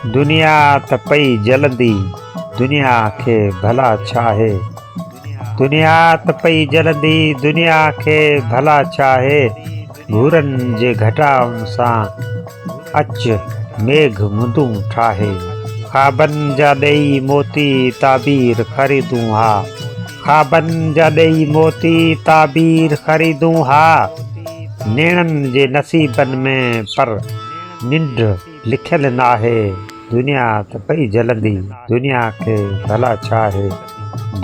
दुनिया त पई जलंदी दुनिया खे भला छाहे। दुनिया त पई जलंदी दुनिया खे भला छाहे। घूरनि जे घटाउनि सां अच मेघ मुंदूं ठाहे। ख़्वाबनि जा ॾेई मोती ताबीर ख़रीदूं हा। ख़्वाबनि जा ॾेई मोती ताबीर ख़रीदूं हा। नेणनि जे नसीबनि में पर निंड लिखियल नाहे। दुनिया त पई जलंदी दुनिया खे भला छाहे।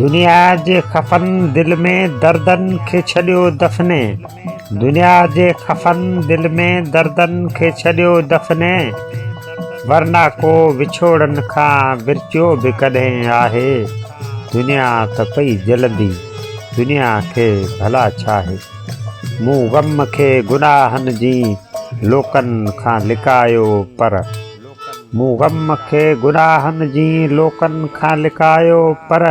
दुनिया जे ख़फ़न दिल में दर्दनि खे छॾियो दफ़ने। दुनिया जे ख़फ़न दिल में दर्दनि खे छॾियो दफ़ने। वरना को विछोड़नि खां विरचियो बि कॾहिं आहे। दुनिया त पई जलंदी दुनिया खे भला छाहे। मूं ग़म खे गुनाहनि जी लोकनि खां लिकायो पर मूं ग़म खे गुनाहनि जी लोकनि खां लिकायो पर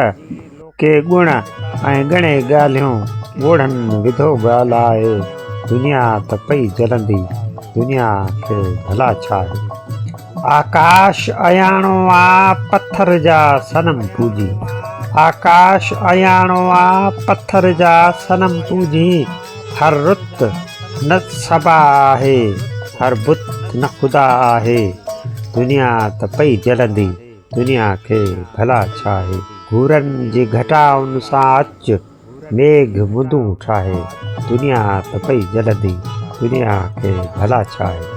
के गुण ऐं ॻणे ॻाल्हियूं ॻोढ़नि विधो ॻाल्हाए। दुनिया त पई जलंदी दुनिया खे भला छाहे। आकाश अयाणो आ पत्थर जा सनम पूजी। आकाश अयाणो आ पत्थर जा सनम पूजी। हर रुत न सबा आहे हर बुत न ख़ुदा आहे। दुनिया त पई जलंदी दुनिया खे भला छाहे। घूरनि जे घटाउनि सां अच मेघ मुंदूं ठाहे। दुनिया त पई जलंदी दुनिया खे भला छाहे।